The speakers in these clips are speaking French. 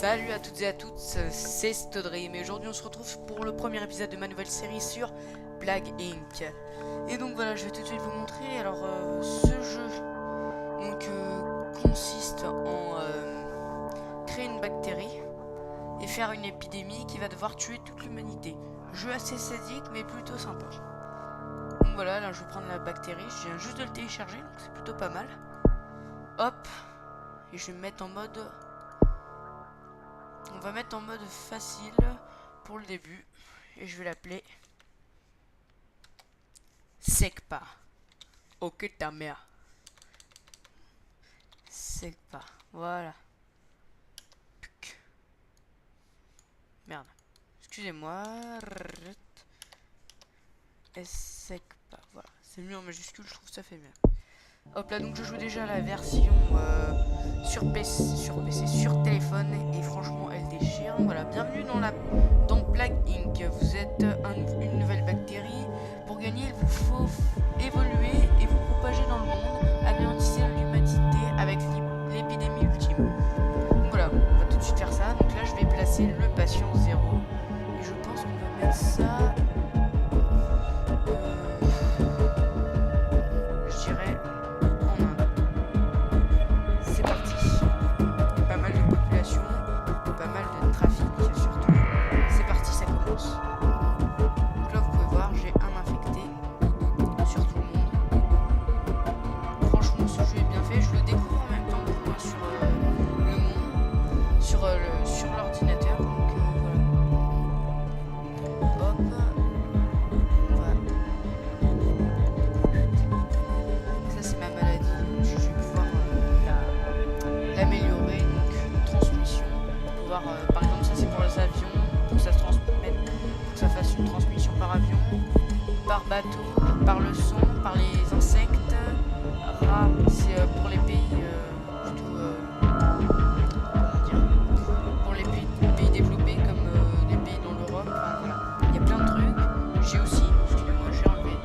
Salut à toutes et à tous, c'est Stodream et aujourd'hui on se retrouve pour le premier épisode de ma nouvelle série sur Plague Inc. Et donc voilà, je vais tout de suite vous montrer. Alors ce jeu consiste en créer une bactérie et faire une épidémie qui va devoir tuer toute l'humanité. Jeu assez sadique mais plutôt sympa. Donc voilà, là je vais prendre la bactérie, je viens juste de le télécharger donc c'est plutôt pas mal. Hop, et je vais me mettre en mode... On va mettre en mode facile pour le début. Et je vais l'appeler Secpa. Ok ta mère. Secpa. Voilà. Puc. Merde. Excusez-moi. Secpa. Voilà. C'est mieux en majuscule, je trouve que ça fait mieux. Hop là, donc je joue déjà la version sur sur téléphone et franchement elle déchire. Voilà, bienvenue dans Plague Inc. Vous êtes une nouvelle bactérie. Pour gagner, il vous faut évoluer et vous propager dans le monde, anéantissez l'humanité avec l'épidémie ultime. Donc voilà, on va tout de suite faire ça. Donc là je vais placer le patient 0 et je pense qu'on va mettre ça. Je dirais. Par exemple, ça c'est pour les avions, pour que ça se transmette, pour que ça fasse une transmission par avion, par bateau, par le son, par les insectes. Rats, c'est pour les pays pour les pays développés comme les pays dans l'Europe. Enfin, voilà. Il y a plein de trucs. J'ai aussi, excusez-moi, j'ai enlevé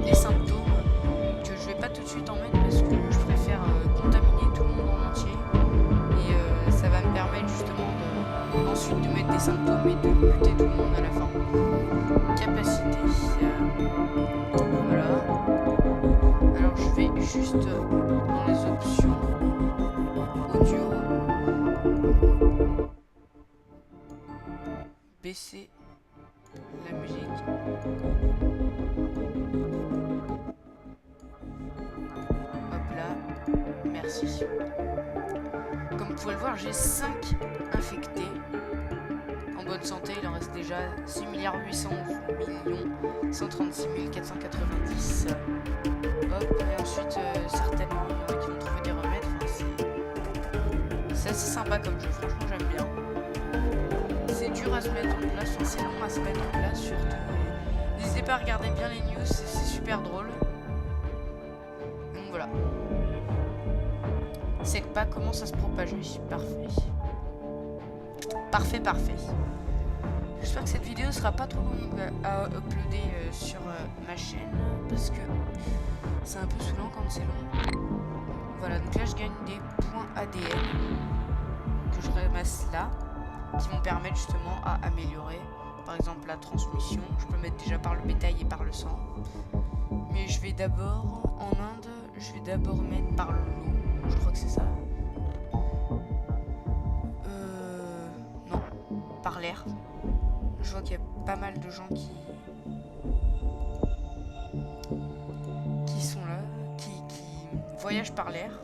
les symptômes que je vais pas tout de suite en mettre parce que je préfère contaminer tout le monde en entier et ça va me permettre justement ensuite de mettre des symptômes et de buter tout le monde à la fin. Capacité. Voilà. Alors je vais juste dans les options audio baisser la musique. Hop là. Merci. Comme vous pouvez le voir, j'ai 5 infectés. En bonne santé, il en reste déjà 6 811 136 490. Hop, et ensuite, certainement, il y en a qui vont trouver des remèdes. Enfin, c'est assez sympa comme jeu, franchement, j'aime bien. C'est dur à se mettre en place, enfin, c'est long à se mettre en place, surtout. N'hésitez pas à regarder bien les news, c'est super drôle. Donc voilà. Secpa commence à se propager. Parfait. Parfait. J'espère que cette vidéo sera pas trop longue à uploader sur ma chaîne parce que c'est un peu saoulant quand c'est long. Voilà, donc là je gagne des points ADN que je ramasse là qui vont permettre justement à améliorer par exemple la transmission. Je peux mettre déjà par le bétail et par le sang. Mais je vais d'abord en Inde, je vais d'abord mettre par l'eau. Je crois que c'est ça. Non, par l'air. Je vois qu'il y a pas mal de gens qui sont là, qui voyagent par l'air.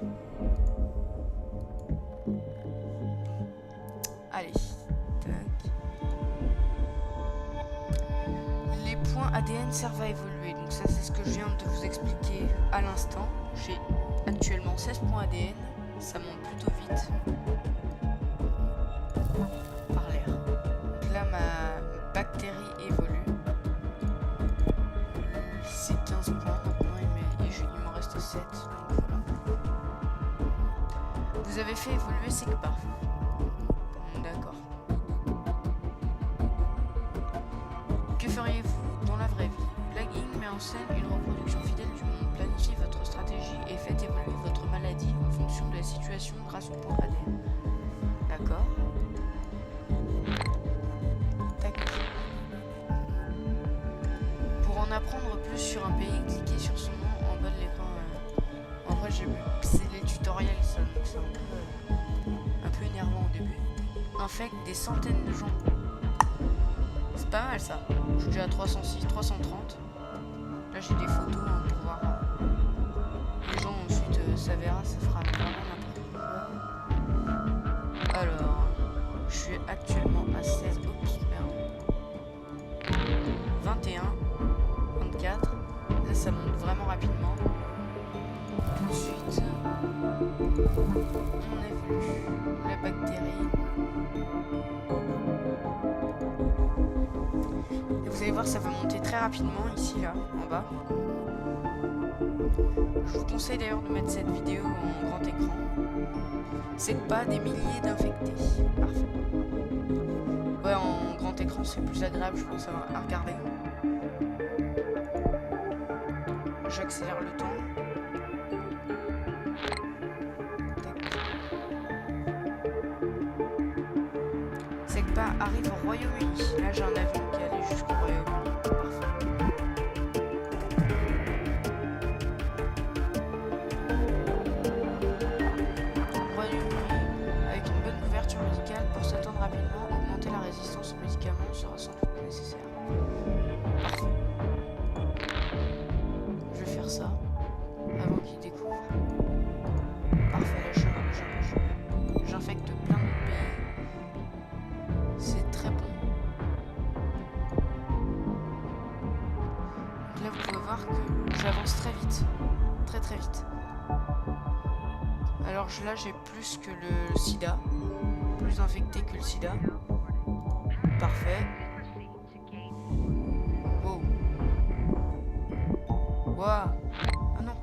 Allez, tac. Les points ADN servent à évoluer. Donc ça, c'est ce que je viens de vous expliquer à l'instant. J'ai actuellement 16 points ADN, ça monte plutôt vite. Par l'air. Donc là, ma bactérie évolue. C'est 15 points maintenant, il m'en reste 7. Donc voilà. Vous avez fait évoluer Secpa. D'accord. Que feriez-vous dans la vraie vie? Plague Inc. met en scène une reproduction fidèle du monde. Planifiez votre stratégie et faites évoluer votre maladie en fonction de la situation grâce au point ADN. D'accord. en apprendre plus sur un pays, cliquez sur son nom en bas de l'écran. En vrai, c'est les tutoriels, ça, donc c'est un peu énervant au début. Infecte des centaines de gens. C'est pas mal ça. Je suis déjà à 306, 330. Là, j'ai des photos pour voir. Les gens ensuite, ça verra, ça fera vraiment n'importe quoi. Alors, je suis actuellement à 16. Oups, merde. 21, 24. Là, ça monte vraiment rapidement. Tout de suite, on a vu la bactérie. Et vous allez voir, ça va monter très rapidement ici, là, en bas. Je vous conseille d'ailleurs de mettre cette vidéo en grand écran. C'est pas des milliers d'infectés. Parfait. Ouais, en grand écran, c'est plus agréable, je pense, à regarder. J'accélère le temps. Segpa arrive au Royaume-Uni. Là, j'ai un avion qui allait jusqu'au Royaume-Uni. Parfait. Royaume-Uni, avec une bonne couverture médicale pour s'attendre rapidement, augmenter la résistance aux médicaments sera sans doute nécessaire. Parfait. Je vais faire ça avant qu'il découvre. Parfait, là, j'infecte plein de pays. C'est très bon. Donc là, vous pouvez voir que j'avance très vite. Très très vite. Alors là, j'ai plus que le sida. Plus infecté que le sida. Parfait. Wow. Wow. Ah non.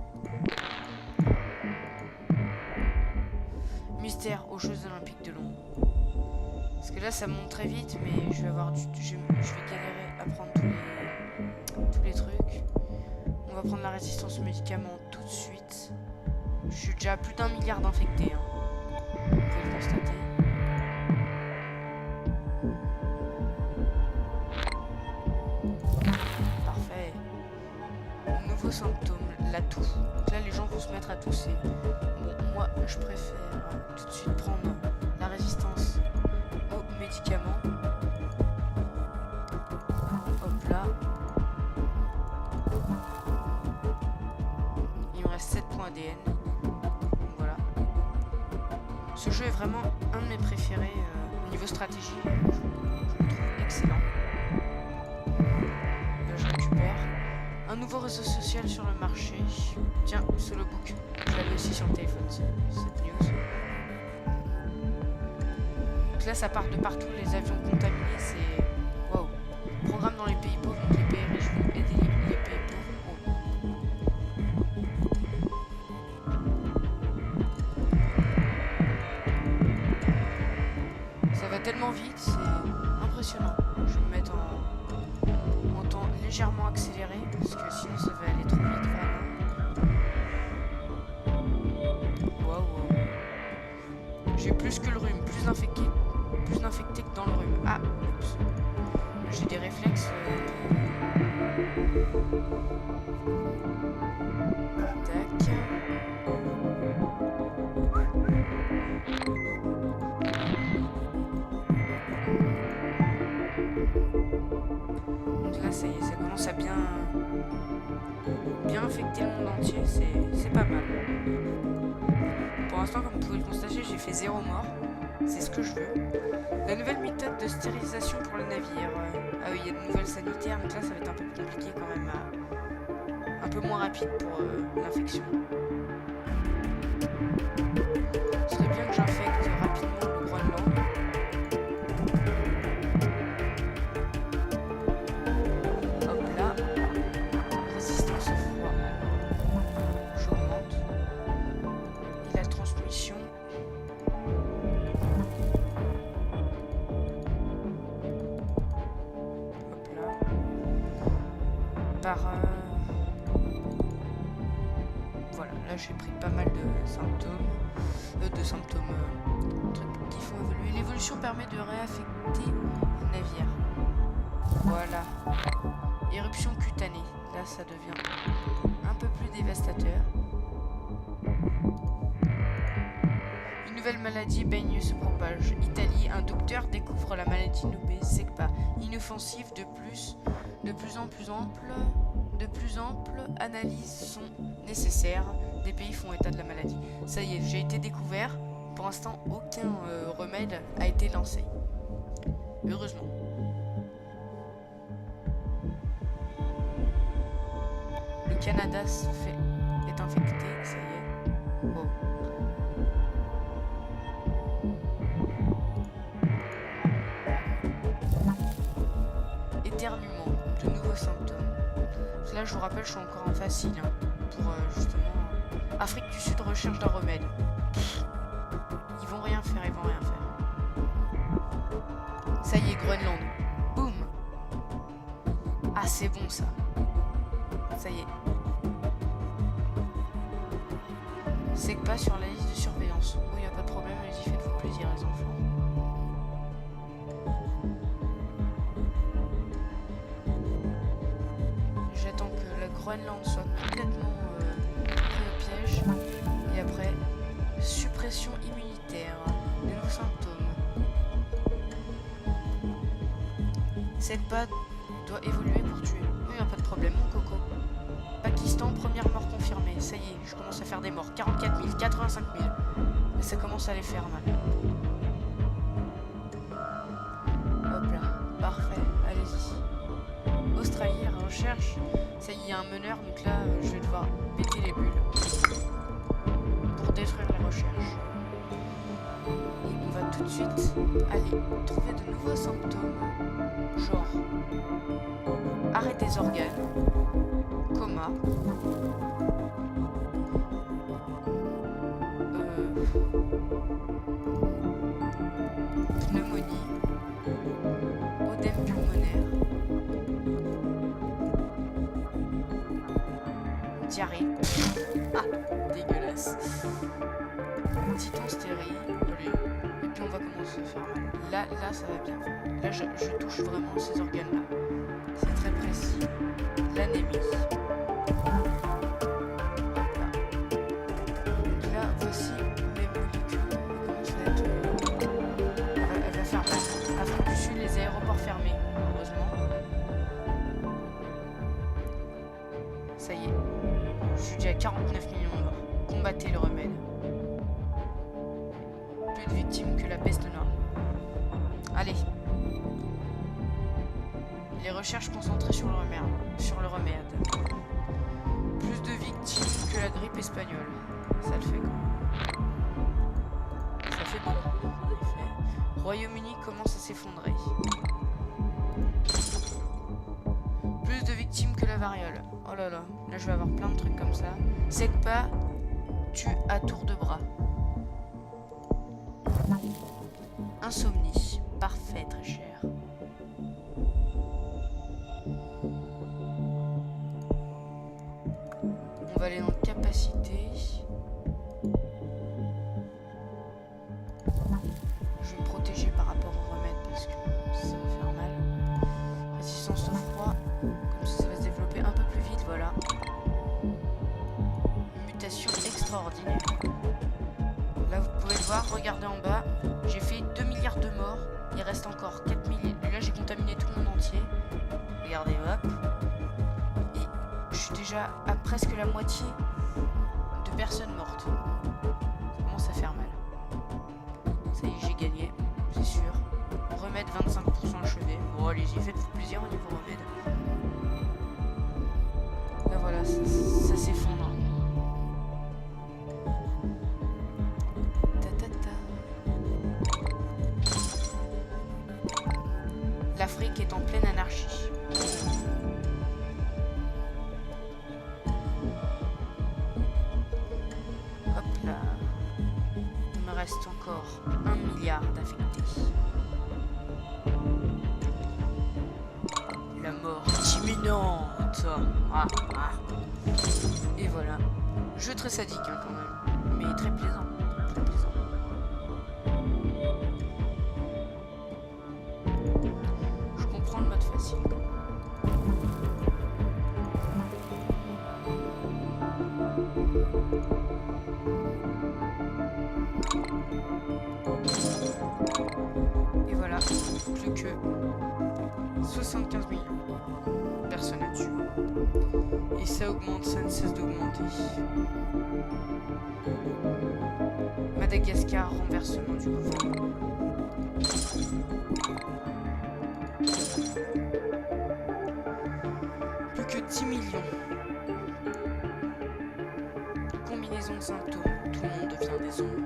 Mystère aux Jeux Olympiques de Londres. Parce que là, ça monte très vite, mais je vais avoir je vais galérer à prendre tous les trucs. On va prendre la résistance aux médicaments tout de suite. Je suis déjà à plus d'1 milliard d'infectés. Hein. Vous pouvez le constater. Parfait. Nouveau symptôme, la toux. Donc là, les gens vont se mettre à tousser. Bon, moi, je préfère tout de suite prendre la résistance aux médicaments. Hop là. Il me reste 7 points ADN. Voilà. Ce jeu est vraiment un de mes préférés au niveau stratégie. Je le trouve excellent. Là, je récupère un nouveau réseau social sur le marché. Tiens, Solobook. Je l'avais aussi sur le téléphone, cette news. Donc là, ça part de partout, les avions contaminés, c'est... Waouh. Programme dans les pays pauvres, donc les pays riches vont aider les pays pauvres. Oh. Ça va tellement vite, c'est impressionnant. Je vais me mettre en temps légèrement accéléré, parce que sinon ça va aller trop vite, vraiment. J'ai plus que le rhume, plus infecté que dans le rhume. Ah, oups. J'ai des réflexes. Tac. Donc là, ça y est, ça commence à bien infecter le monde entier. C'est pas mal. Pour l'instant, comme vous pouvez le constater, j'ai fait 0 mort. C'est ce que je veux. La nouvelle méthode de stérilisation pour le navire. Ah oui, il y a de nouvelles sanitaires, donc là, ça va être un peu plus compliqué quand même. Un peu moins rapide pour l'infection. Ce serait bien que j'infecte rapidement le Groenland. Hop là. Résistance au froid. J'augmente. Et la transmission. Hop là. Par... Voilà, là j'ai pris pas mal de symptômes. Trucs qui font évoluer. L'évolution permet de réaffecter le navire. Voilà. Éruption cutanée. Là, ça devient un peu plus dévastateur. Une nouvelle maladie baigne se propage. Italie, un docteur découvre la maladie nommée SECPA. Inoffensive, de plus amples analyses sont nécessaires. Des pays font état de la maladie. Ça y est, j'ai été découvert. Pour l'instant, aucun remède a été lancé. Heureusement. Le Canada est infecté, ça y est. Oh. Éternuement, de nouveaux symptômes. Là, je vous rappelle, je suis encore en facile hein, pour justement. Afrique du Sud recherche d'un remède. Ils vont rien faire. Ça y est, Groenland. Boum. Ah, c'est bon ça. Ça y est. C'est que pas sur la liste de surveillance. Oui, y a pas de problème, allez-y, faites-vous plaisir les enfants. J'attends que la Groenland soit complètement pris au piège. Et après, suppression immunitaire. De nouveaux symptômes. Cette patte doit évoluer pour tuer. Oui, y a pas de problème, mon coco. Pakistan, première mort confirmée. Ça y est, je commence à faire des morts. 44 000, 85 000. Mais ça commence à les faire mal. Hop là, parfait, allez-y. Australie, recherche. Ça y est, il y a un meneur, donc là, je vais devoir péter les bulles. Pour détruire les recherches. Et on va tout de suite aller trouver de nouveaux symptômes. Genre, arrêt des organes, coma, pneumonie, œdème pulmonaire, diarrhée, ah, dégueulasse, titan stérile, allez, et puis on va commencer à faire mal. Là ça va bien. Là, je touche vraiment ces organes-là. C'est très précis. L'anémie. Donc là, voici mes molécules. Elle va faire mal. Afrique du Sud, les aéroports fermés, heureusement. Ça y est. Je suis déjà à 49 millions de morts. Combattez le remède. Plus de victimes que la peste noire. Allez. Les recherches concentrées sur le remède. Plus de victimes que la grippe espagnole. Ça le fait quoi. Ça fait beaucoup. Royaume-Uni commence à s'effondrer. Plus de victimes que la variole. Oh là là. Là je vais avoir plein de trucs comme ça. SECPA tue à tour de bras. Insomnie. Parfait, très cher. On va aller dans capacité. Je vais me protéger par rapport au remède parce que ça va faire mal. Résistance au froid. Comme ça va se développer un peu plus vite, voilà. Mutation extraordinaire. Là vous pouvez le voir, regardez en bas. J'ai fait 2 milliards de morts. Il reste encore 4 milliers. Là j'ai contaminé tout le monde entier. Regardez, hop. Et je suis déjà à presque la moitié de personnes mortes. Ça commence à faire mal. Ça y est, j'ai gagné, c'est sûr. Remède 25% achevé. Bon allez-y, faites-vous plaisir au niveau remède. Là voilà, ça s'effondre. L'Afrique est en pleine anarchie. Hop là. Il me reste encore 1 milliard d'affectés. La mort est imminente. Et voilà. Jeu très sadique hein, quand même. Mais très plaisant. Très plaisant. Je comprends le mode facile. plus que 75 millions de personnes à tuer. Et ça augmente, ça ne cesse d'augmenter. Madagascar, renversement du gouvernement. Plus que 10 millions. Combinaison de symptômes, tout le monde devient des zombies.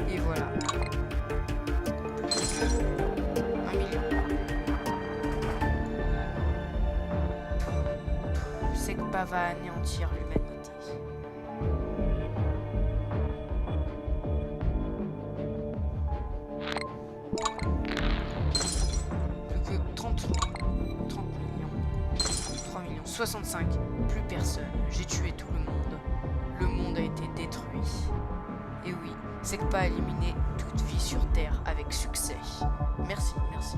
Et voilà. 1 million. Sekpa va anéantir l'humanité. Plus que 30 millions. 3 millions. 65. Plus personne. J'ai tué tout le monde. Le monde a été détruit. Et oui, Sekpa a éliminé toute vie sur Terre avec succès. Merci, merci.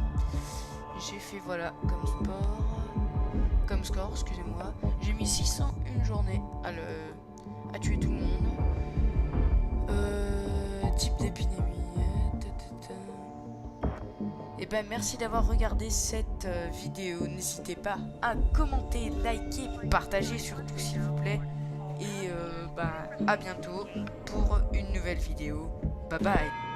J'ai fait voilà comme score, excusez-moi. J'ai mis 601 journées à tuer tout le monde. Type d'épidémie. Et ben merci d'avoir regardé cette vidéo. N'hésitez pas à commenter, liker, partager surtout s'il vous plaît. Et à bientôt pour une nouvelle vidéo. Bye bye.